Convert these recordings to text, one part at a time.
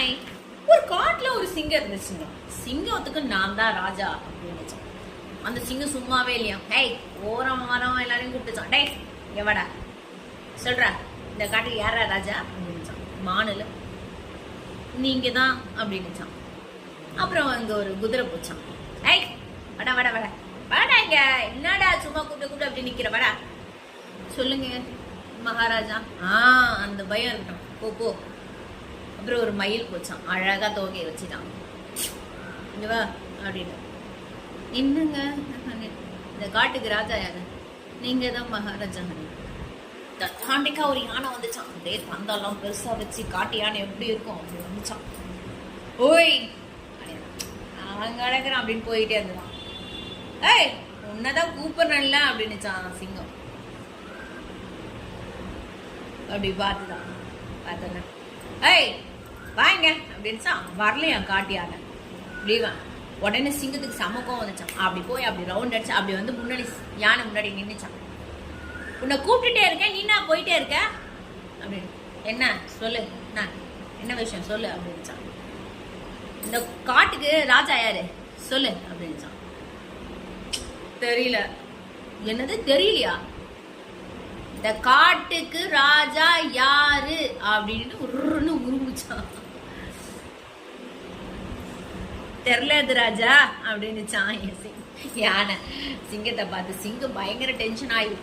Hi. ஒரு காட்டுல ஒரு சிங்கம் இருந்துச்சுங்க. சிங்கத்துக்கு நான் தான் ராஜா அப்படின்னு. அந்த சிங்கம் சும்மாவே இல்லையா. ஹேய், ஓரம் மரம் எல்லாரையும் கூப்பிட்டுச்சான். டேய் எவடா சொல்ற, இந்த காட்டுக்கு யாரா ராஜா அப்படின்னுச்சான். மானுல நீங்க தான் அப்படின்னுச்சான். அப்புறம் அங்க ஒரு குதிரை போச்சான். ஹேய் வடா வடா வடா வாடா, இங்க என்னடா சும்மா கூப்பிட்டு கூப்பிட்டு அப்படி நிக்கிற, வாடா சொல்லுங்க மகாராஜா. அந்த பயம் இருக்கட்டும், போ போ. அப்புறம் ஒரு மயில் போச்சான், அழகா தோகையை வச்சுட்டான். இங்க வா அப்படின்னு. என்னங்க இந்த காட்டுக்கு ராஜா யாரு? நீங்க தான் மகாராஜா. தாண்டிக்கா ஒரு யானை வந்துச்சான். அப்படியே தந்தெல்லாம் பெருசா வச்சு காட்டு யானை எப்படி இருக்கும் அப்படி வந்துச்சான். ஓய் அவன் கிடக்குறான் அப்படின்னு போயிட்டே இருந்தான். ஏய் உன்னதான் கூப்பிடுறேன்ல அப்படின்னுச்சான் சிங்கம். அப்படி பார்த்துதான் பார்த்தன. ஏய் வாங்க அப்படின்னுச்சான். வரலையா காட்டு யானை. இப்படிவான் உடனே சிங்கத்துக்கு சமக்கம் வந்துச்சான். அப்படி போய் அப்படி ரவுண்ட் அடிச்சு அப்படி வந்து முன்னாடி யானை முன்னாடி நின்றுச்சான். உன்னை கூப்பிட்டுட்டே இருக்கேன், நீனா போயிட்டே இருக்க அப்படின்னு. என்ன சொல்லு, என்ன விஷயம் சொல்லு அப்படின்னுச்சான். இந்த காட்டுக்கு ராஜா யாரு சொல்லு அப்படின்னுச்சான். தெரியல. என்னது தெரியலையா? இந்த காட்டுக்கு ராஜா யாரு அப்படின்னு உருன்னு உருமுச்சான். தெரியலது ராஜா அப்படின்னுச்சான் யானை. சிங்கத்தை பார்த்து சிங்கம் பயங்கர டென்ஷன் ஆகி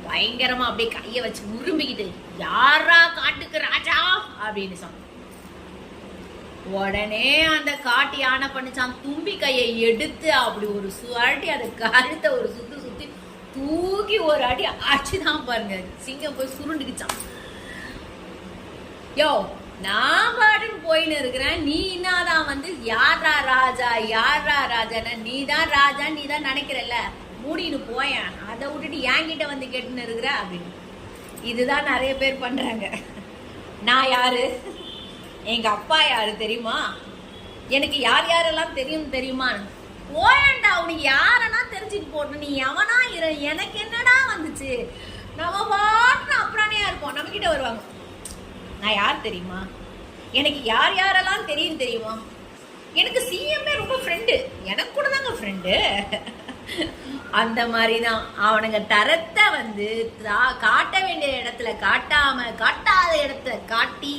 பயங்கரமா அப்படியே கைய வச்சு உரும்பிக்கிட்டு யாரா காட்டுக்கு ராஜா அப்படின்னு சொன்னான். உடனே அந்த காட்டு யானை பண்ணிச்சான். தும்பி கையை எடுத்து அப்படி ஒரு சுழட்டி அதை கழுத்தை ஒரு சுத்தி சுத்தி தூக்கி ஒரு அடி அடிச்சுதான் பாருங்க. சிங்கம் போய் சுருண்டுக்குச்சான். யோ நான் பாட்டுன்னு போயின்னு இருக்கிறேன், நீ என்னதான் வந்து யாரா ராஜா யாரா ராஜான்னா நீ தான் ராஜா நீ தான் நினைக்கிறல்ல, மூடின்னு போயேன், அதை விட்டுட்டு என்கிட்ட வந்து கேட்டுன்னு இருக்கிற அப்படின்னு. இதுதான் நிறைய பேர் பண்றாங்க. நான் யாரு, எங்க அப்பா யாரு தெரியுமா, எனக்கு யார் யாரெல்லாம் தெரியும் தெரியுமா, போயண்டா உனக்கு யாரெல்லாம் தெரிஞ்சுட்டு போட்டு நீ எவனா இரு, எனக்கு என்னடா வந்துச்சு, நம்ம பாட்டு அப்புறானே இருப்போம். நம்ம கிட்ட வருவாங்க, நான் யார் தெரியுமா, எனக்கு யார் யாரெல்லாம் தெரியும் தெரியுமா, எனக்கு சிஎம்ஏ ரொம்ப ஃப்ரெண்டு, எனக்கு கூட தாங்க ஃப்ரெண்டு. அந்த மாதிரிதான் அவனுங்க தரத்தை வந்து காட்ட வேண்டிய இடத்துல காட்டாம காட்டாத இடத்துல காட்டி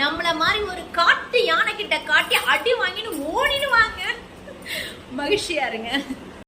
நம்மள மாதிரி ஒரு காட்டு யானை கிட்ட காட்டி அடி வாங்கின்னு ஓடிடுவாங்க. மகிழ்ச்சியா இருங்க.